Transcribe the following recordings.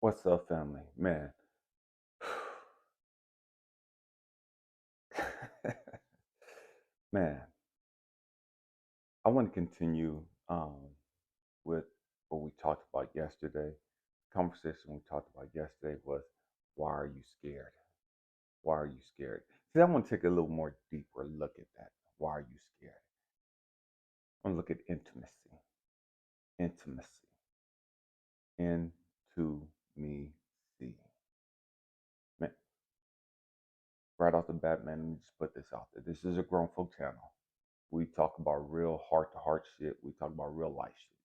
What's up, family? Man, man, I want to continue with what we talked about yesterday. Conversation we talked about yesterday was, why are you scared? Why are you scared? See, I want to take a little more deeper look at that. Why are you scared? I want to look at intimacy. Intimacy. Into me see. Man, right off the bat, man, let me just put this out there. This is a grown folk channel. We talk about real heart to heart shit. We talk about real life shit.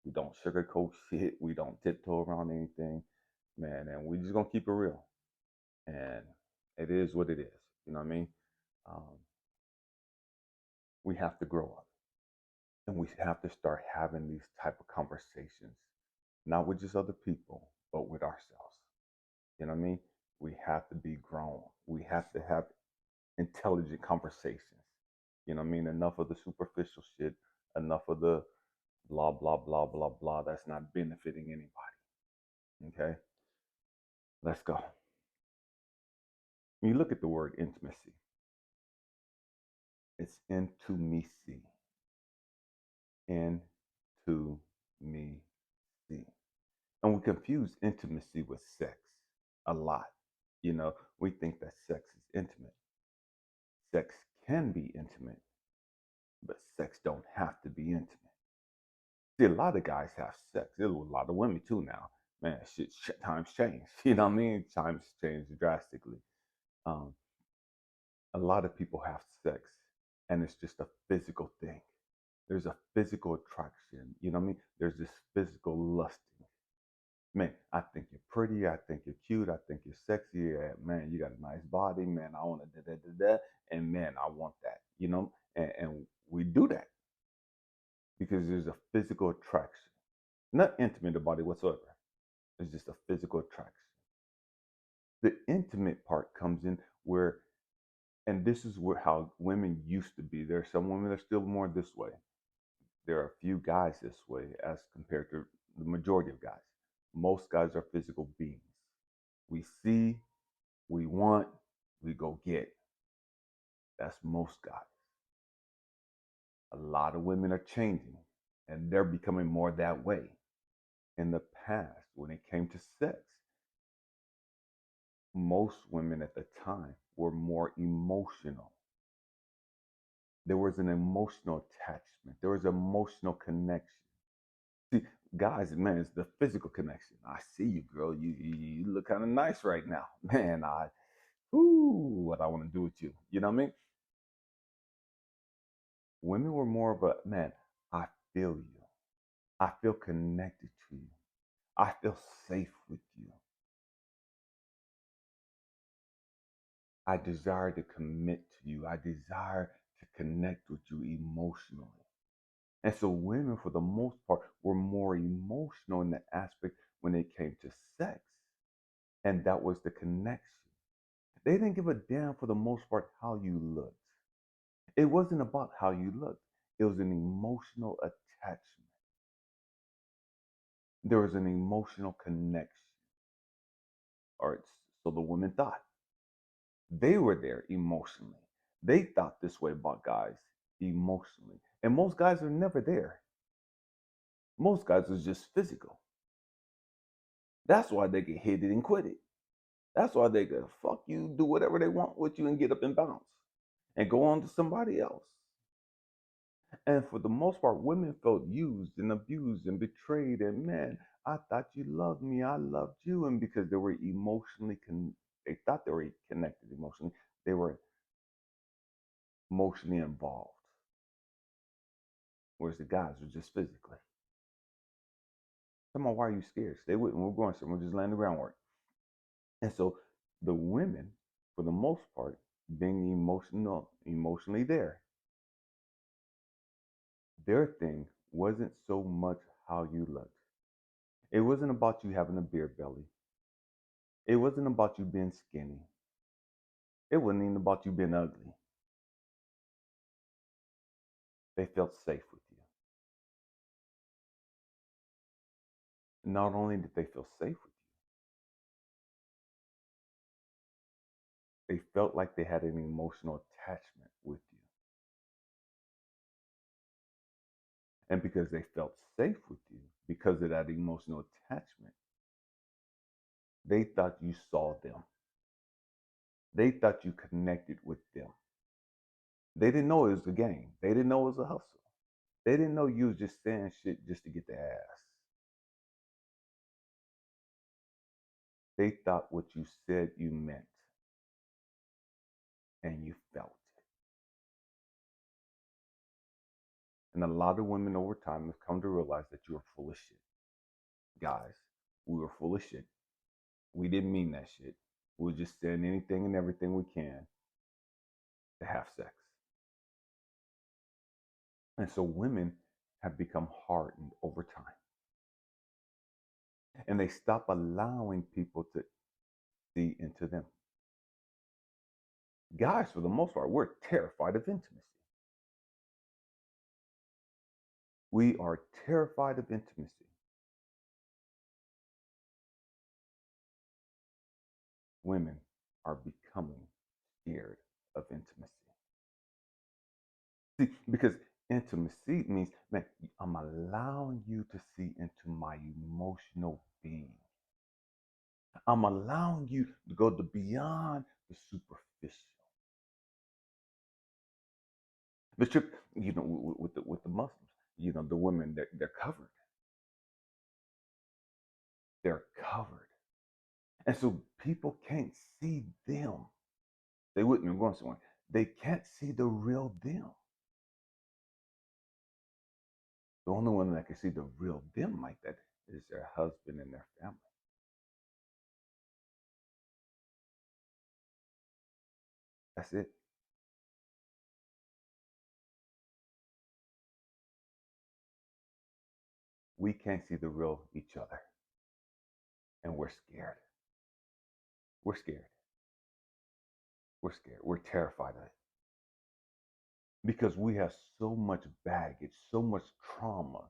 We don't sugarcoat shit. We don't tiptoe around anything, man. And we just gonna keep it real. And it is what it is. You know what I mean? Um, we have to grow up, and we have to start having these type of conversations, not with just other people, but with ourselves. You know what I mean? We have to be grown. We have to have intelligent conversations. You know what I mean? Enough of the superficial shit. Enough of the blah blah blah blah blah. That's not benefiting anybody. Okay, let's go. When you look at the word intimacy, it's intimacy. Into me see. And we confuse intimacy with sex a lot. You know, we think that sex is intimate. Sex can be intimate, but sex don't have to be intimate. See, a lot of guys have sex. There's a lot of women too now. Man, times change. You know what I mean? Times change drastically. Um, a lot of people have sex, and it's just a physical thing. There's a physical attraction. You know what I mean? There's this physical lusting. Man, I think you're pretty. I think you're cute. I think you're sexy. Yeah, man, you got a nice body. Man, I want to da da da da. And man, I want that. You know, and we do that because there's a physical attraction, not intimate about it whatsoever. It's just a physical attraction. The intimate part comes in where, and this is where how women used to be. There are some women that are still more this way. There are a few guys this way as compared to the majority of guys. Most guys are physical beings. We see, we want, we go get. That's most guys. A lot of women are changing and they're becoming more that way. In the past, when it came to sex, most women at the time were more emotional. There was an emotional attachment, there was emotional connection. See, guys, man, it's the physical connection. I see you, girl. You look kind of nice right now, man. What I want to do with you. You know what I mean? Women were more of a man. I feel you. I feel connected to you. I feel safe with you. I desire to commit to you. I desire to connect with you emotionally. And so women, for the most part, were more emotional in the aspect when it came to sex. And that was the connection. They didn't give a damn for the most part how you looked. It wasn't about how you looked. It was an emotional attachment. There was an emotional connection. Or so the women thought. They were there emotionally. They thought this way about guys emotionally. And most guys are never there. Most guys are just physical. That's why they get hit it and quit it. That's why they go, fuck you, do whatever they want with you and get up and bounce and go on to somebody else. And for the most part, women felt used and abused and betrayed. And man, I thought you loved me. I loved you. And because they were they thought they were connected emotionally. They were emotionally involved. Whereas the guys were just physically. Come on, why are you scared? Stay with me. We're going somewhere. We're just laying the groundwork. And so the women, for the most part, being emotionally there, their thing wasn't so much how you looked. It wasn't about you having a beer belly. It wasn't about you being skinny. It wasn't even about you being ugly. They felt safe with you. Not only did they feel safe with you, They felt like they had an emotional attachment with you. And because they felt safe with you, because of that emotional attachment, they thought you saw them. They thought you connected with them. They didn't know it was a game. They didn't know it was a hustle. They didn't know you was just saying shit just to get the ass. They thought what you said you meant, and you felt it. And a lot of women over time have come to realize that you are full of shit. Guys, we were full of shit. We didn't mean that shit. We were just saying anything and everything we can to have sex. And so women have become hardened over time. And they stop allowing people to see into them. Guys, for the most part, we're terrified of intimacy. We are terrified of intimacy. Women are becoming scared of intimacy. See, because intimacy means, man, I'm allowing you to see into my emotional being. I'm allowing you to go beyond the superficial. The trip, with the Muslims, the women, they're covered. They're covered. And so people can't see them. They wouldn't have gone somewhere. They can't see the real them. The only one that can see the real them like that is their husband and their family. That's it. We can't see the real each other. And we're scared. We're scared. We're scared. We're terrified of it. Because we have so much baggage, so much trauma,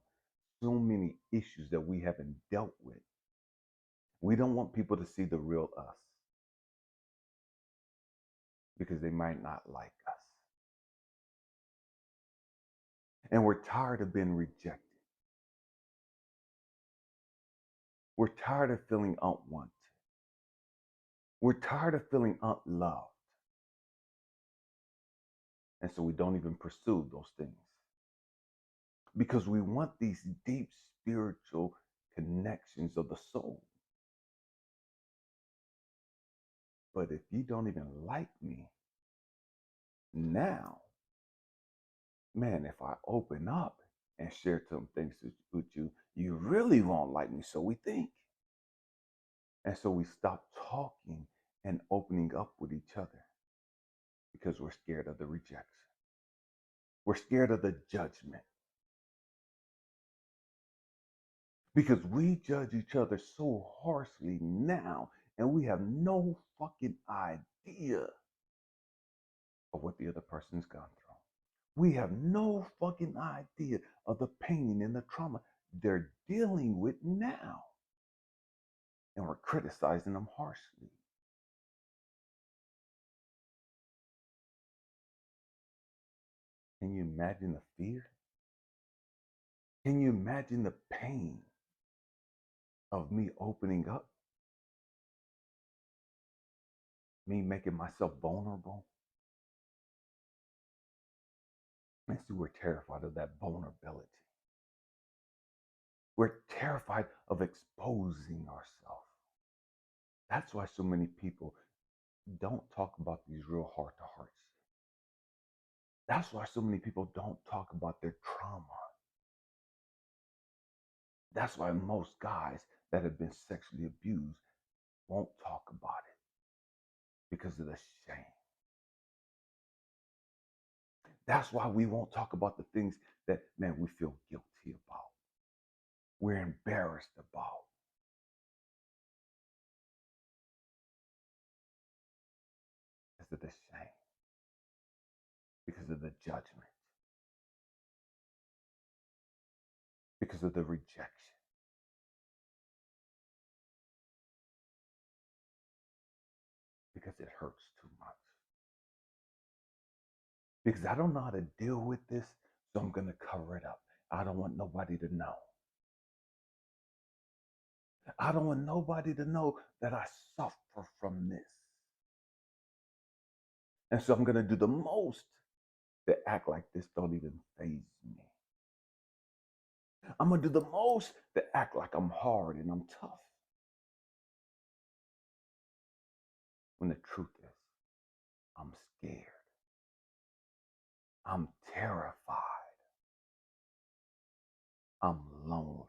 so many issues that we haven't dealt with. We don't want people to see the real us because they might not like us. And we're tired of being rejected. We're tired of feeling unwanted. We're tired of feeling unloved. And so we don't even pursue those things because we want these deep spiritual connections of the soul. But if you don't even like me now, man, if I open up and share some things with you, you really won't like me. So we think. And so we stop talking and opening up with each other because we're scared of the rejection. We're scared of the judgment. Because we judge each other so harshly now, and we have no fucking idea of what the other person's gone through. We have no fucking idea of the pain and the trauma they're dealing with now. And we're criticizing them harshly. Can you imagine the fear? Can you imagine the pain of me opening up? Me making myself vulnerable? And see, we're terrified of that vulnerability. We're terrified of exposing ourselves. That's why so many people don't talk about these real heart to hearts. That's why so many people don't talk about their trauma. That's why most guys that have been sexually abused won't talk about it because of the shame. That's why we won't talk about the things that, man, we feel guilty about. We're embarrassed about. Because of the shame. Because of the judgment. Because of the rejection. Because it hurts too much. because I don't know how to deal with this, so I'm going to cover it up. I don't want nobody to know. I don't want nobody to know that I suffer from this. And so I'm going to do the most to act like this don't even faze me. I'm going to do the most to act like I'm hard and I'm tough. When the truth is, I'm scared. I'm terrified. I'm lonely.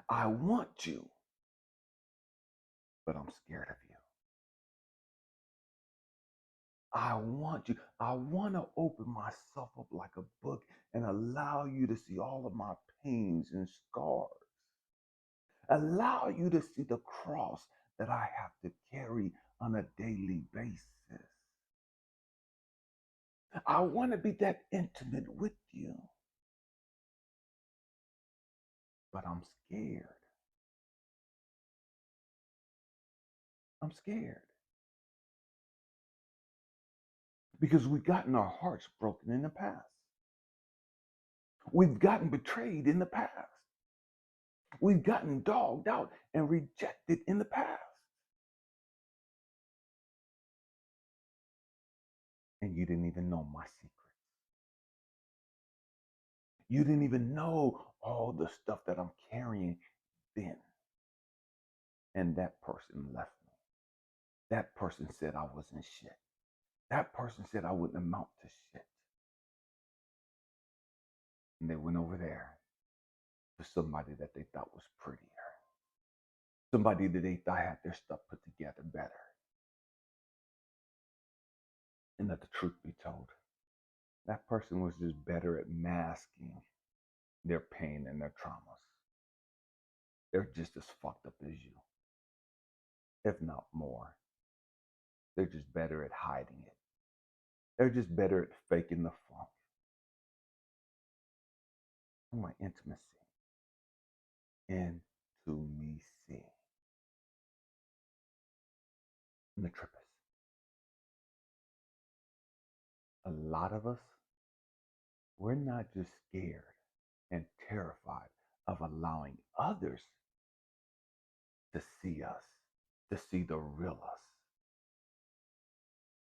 I want you, but I'm scared of you. I want you. I want to open myself up like a book and allow you to see all of my pains and scars. Allow you to see the cross that I have to carry on a daily basis. I want to be that intimate with you, but I'm scared. I'm scared because we've gotten our hearts broken in the past. We've gotten betrayed in the past. We've gotten dogged out and rejected in the past. And you didn't even know my secrets. You didn't even know all the stuff that I'm carrying then. And that person left me. That person said I wasn't shit. That person said I wouldn't amount to shit. And they went over there to somebody that they thought was prettier. Somebody that they thought had their stuff put together better. And let the truth be told, that person was just better at masking their pain and their traumas. They're just as fucked up as you, if not more. They're just better at hiding it. They're just better at faking the funk. I want intimacy. Intimacy. And the trip is, a lot of us, we're not just scared and terrified of allowing others to see us, to see the real us.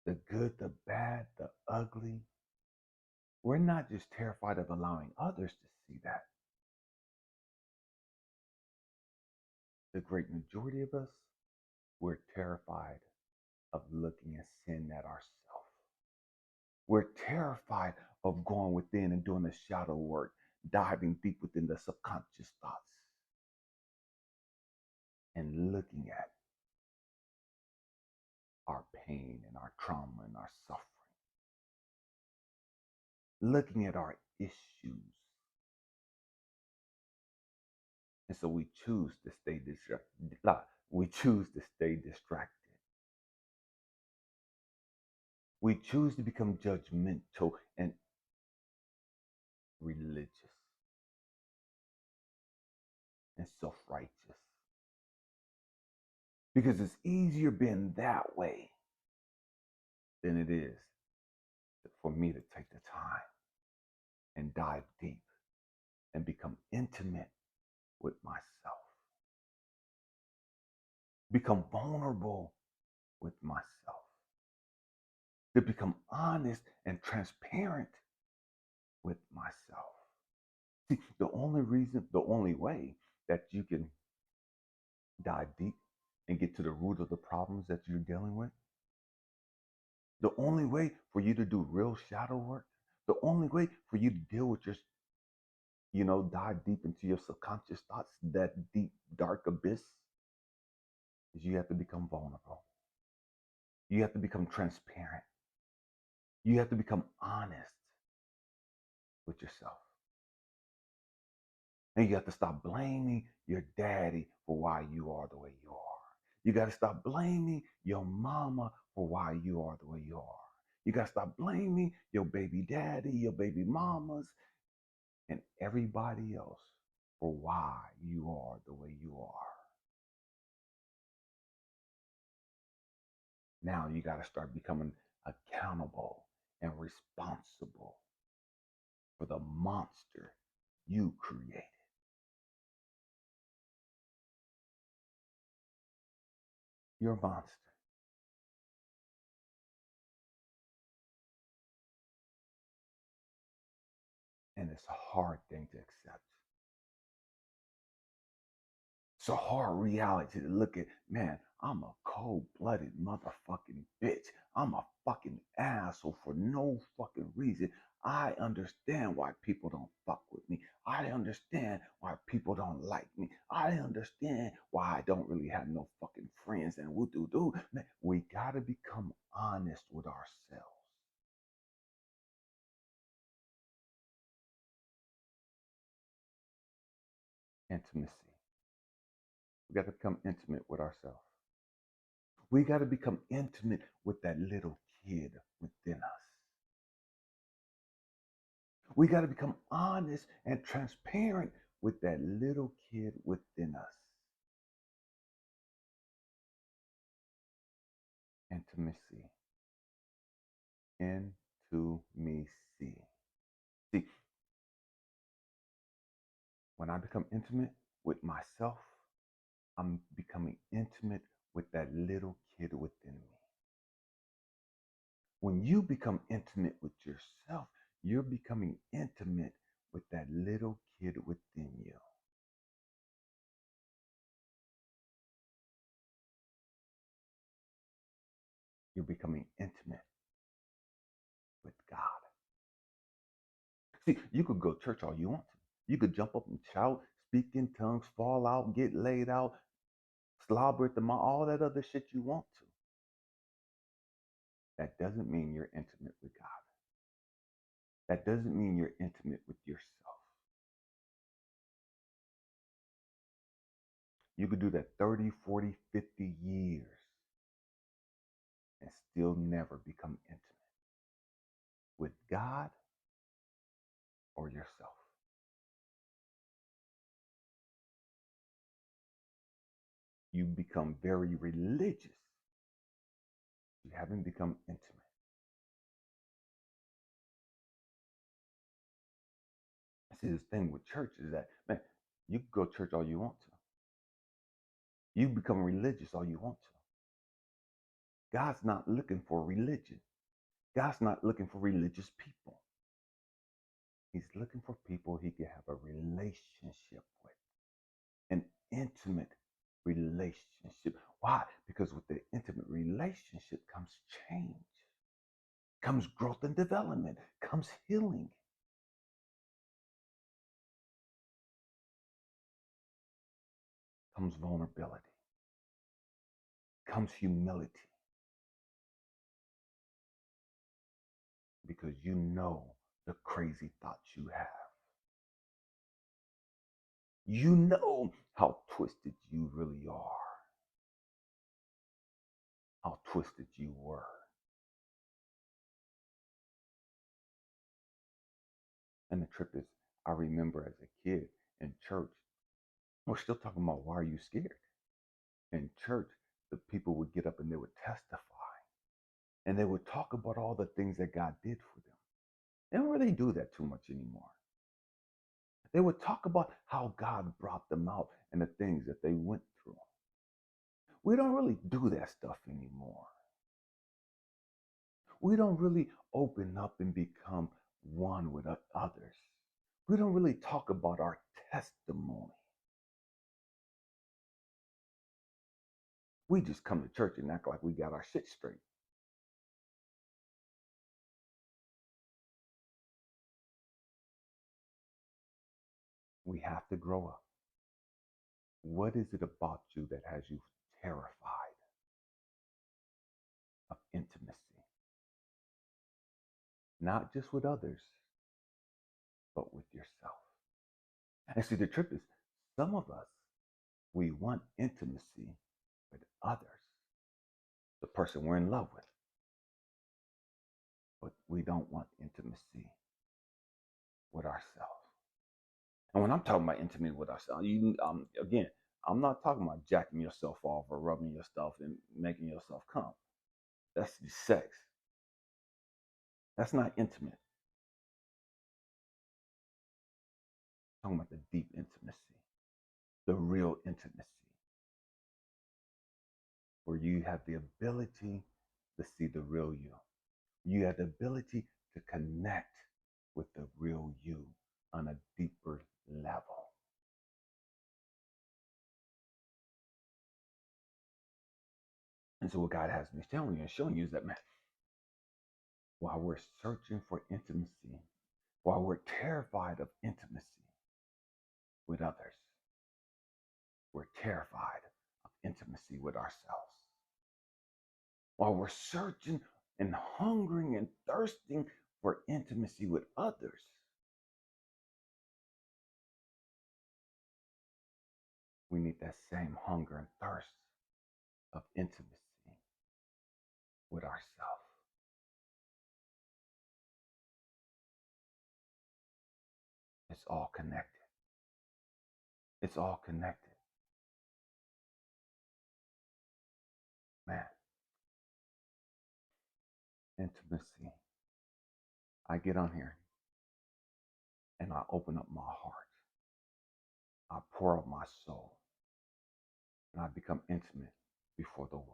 The good, the bad, the ugly. We're not just terrified of allowing others to see that. The great majority of us, we're terrified of looking at sin at ourselves. We're terrified of going within and doing the shadow work, diving deep within the subconscious thoughts and looking at our pain and our trauma and our suffering, looking at our issues. And so we choose to stay distracted. We choose to stay distracted. We choose to become judgmental and religious and self-righteous. Because it's easier being that way than it is for me to take the time and dive deep and become intimate with myself. Become vulnerable with myself. To become honest and transparent with myself. See, the only way that you can dive deep and get to the root of the problems that you're dealing with, the only way for you to do real shadow work, the only way for you to deal with your, dive deep into your subconscious thoughts, that deep, dark abyss, is you have to become vulnerable. You have to become transparent. You have to become honest with yourself. And you have to stop blaming your daddy for why you are the way you are. You got to stop blaming your mama for why you are the way you are. You got to stop blaming your baby daddy, your baby mamas, and everybody else for why you are the way you are. Now you got to start becoming accountable and responsible for the monster you created. You're a monster. And it's a hard thing to accept. It's a hard reality to look at. Man, I'm a cold-blooded motherfucking bitch. I'm a fucking asshole for no fucking reason. I understand why people don't fuck with me. I understand why people don't like me. I understand why I don't really have no fucking friends and woo-doo-doo. Man, we gotta become honest with ourselves. Intimacy. We gotta become intimate with ourselves. We gotta become intimate with that little kid within us. We got to become honest and transparent with that little kid within us. Intimacy. Intimacy. See, when I become intimate with myself, I'm becoming intimate with that little kid within me. When you become intimate with yourself, you're becoming intimate with that little kid within you. You're becoming intimate with God. See, you could go to church all you want to. You could jump up and shout, speak in tongues, fall out, get laid out, slobber at the mouth, all that other shit you want to. That doesn't mean you're intimate with God. That doesn't mean you're intimate with yourself. You could do that 30, 40, 50 years and still never become intimate with God or yourself. You become very religious. You haven't become intimate. See, this thing with church is that, man, you can go to church all you want to. You become religious all you want to. God's not looking for religion. God's not looking for religious people. He's looking for people he can have a relationship with, an intimate relationship. Why? Because with the intimate relationship comes change, comes growth and development, comes healing, comes vulnerability, comes humility. Because you know the crazy thoughts you have. You know how twisted you really are, how twisted you were. And the trip is, I remember as a kid in church, we're still talking about why are you scared? In church, the people would get up and they would testify and they would talk about all the things that God did for them. They don't really do that too much anymore. They would talk about how God brought them out and the things that they went through. We don't really do that stuff anymore. We don't really open up and become one with others. We don't really talk about our testimony. We just come to church and act like we got our shit straight. We have to grow up. What is it about you that has you terrified of intimacy? Not just with others, but with yourself. And see, the trip is some of us, we want intimacy with others, the person we're in love with, but we don't want intimacy with ourselves. And when I'm talking about intimacy with ourselves, again, I'm not talking about jacking yourself off or rubbing yourself and making yourself come. That's sex. That's not intimate. I'm talking about the deep intimacy, the real intimacy, where you have the ability to see the real you. You have the ability to connect with the real you on a deeper level. And so what God has me showing you is that, man, while we're searching for intimacy, while we're terrified of intimacy with others, we're terrified of intimacy with ourselves. While we're searching and hungering and thirsting for intimacy with others, we need that same hunger and thirst of intimacy with ourselves. It's all connected. It's all connected. Man, intimacy. I get on here and I open up my heart. I pour out my soul and I become intimate before the world.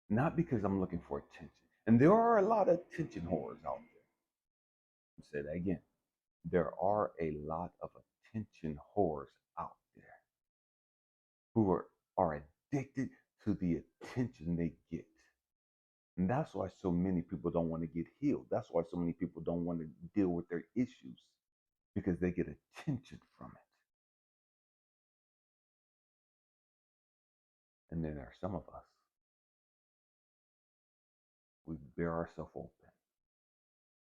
Not because I'm looking for attention. And there are a lot of attention whores out there. I'll say that again. There are a lot of attention whores out there who are addicted to the attention they get. And that's why so many people don't want to get healed. That's why so many people don't want to deal with their issues, because they get attention from it. And then there are some of us, we bear ourselves open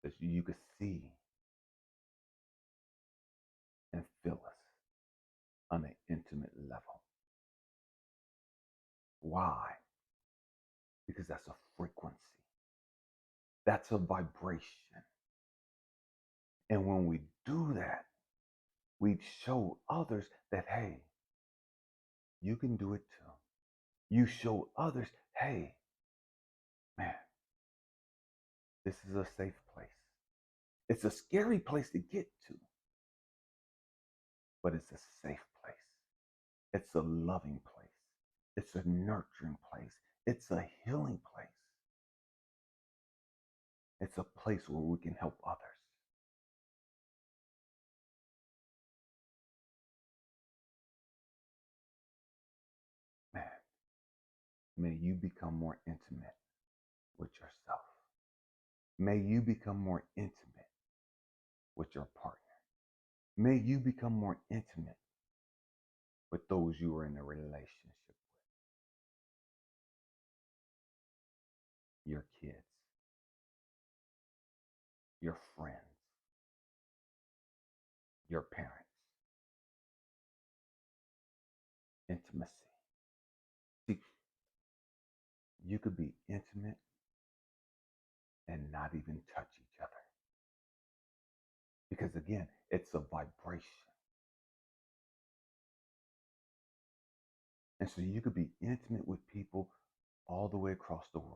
that you could see and feel us on an intimate level. Why? Because that's a frequency. That's a vibration. And when we do that, we show others that, hey, you can do it too. You show others, hey, man, this is a safe place. It's a scary place to get to, but it's a safe place. It's a loving place. It's a nurturing place. It's a healing place. It's a place where we can help others. Man, may you become more intimate with yourself. May you become more intimate with your partner. May you become more intimate with those you are in a relationship with. Your kids, your friends, your parents. Intimacy. See, you could be intimate and not even touch each other. Because again, it's a vibration. And so you could be intimate with people all the way across the world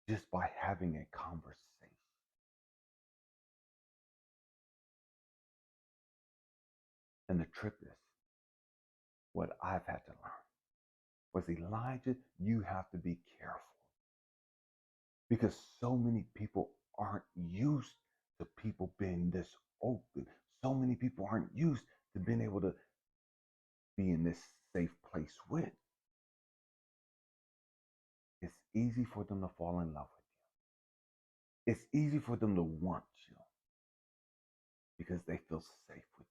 just by having a conversation. And the trip is, what I've had to learn was, Elijah, you have to be careful, because so many people aren't used to people being this open. So many people aren't used to being able to be in this safe place with. It's easy for them to fall in love with you. It's easy for them to want you because they feel safe with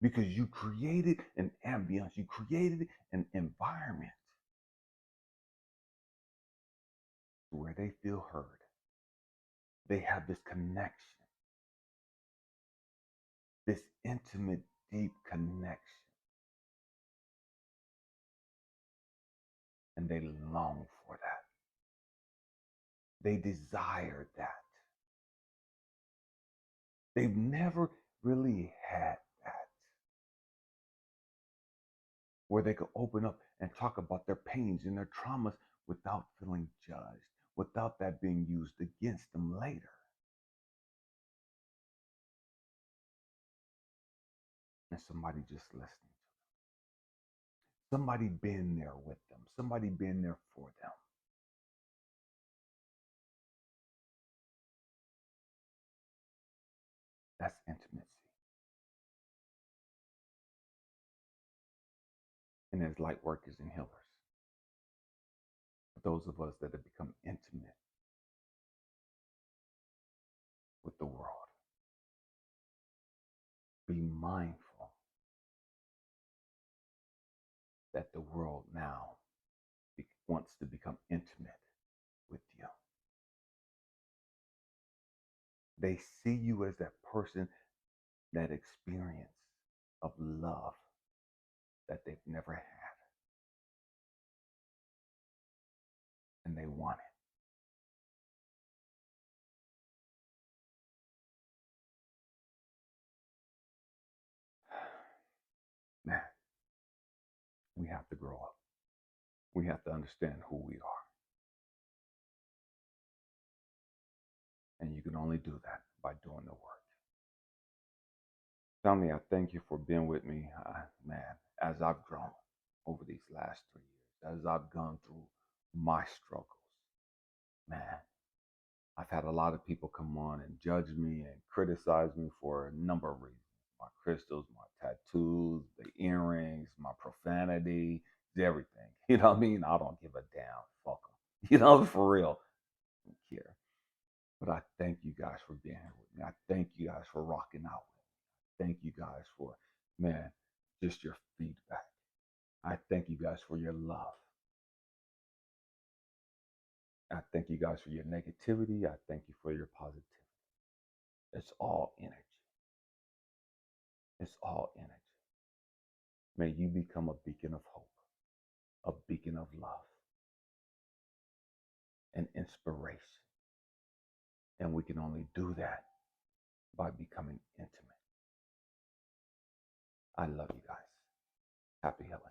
you. Because you created an ambience, you created an environment where they feel heard. They have this connection, this intimate, deep connection. And they long for that. They desire that. They've never really had that, where they could open up and talk about their pains and their traumas without feeling judged, without that being used against them later. And somebody just listening to them, somebody being there with them, somebody being there for them. That's intimacy. And as light workers and healers, for those of us that have become intimate with the world, be mindful that the world now wants to become intimate with you. They see you as that person, that experience of love that they've never had, and they want it. Man, we have to grow up. We have to understand who we are. And you can only do that by doing the work. Family, I thank you for being with me, man, as I've grown over these last 3 years, as I've gone through my struggles. Man, I've had a lot of people come on and judge me and criticize me for a number of reasons. My crystals, my tattoos, the earrings, my profanity, everything. You know what I mean? I don't give a damn. Fuck them. You know, for real. I don't care. But I thank you guys for being here with me. I thank you guys for rocking out with me. Thank you guys for, man, just your feedback. I thank you guys for your love. I thank you guys for your negativity. I thank you for your positivity. It's all energy. It's all energy. May you become a beacon of hope, a beacon of love, and inspiration. And we can only do that by becoming intimate. I love you guys. Happy healing.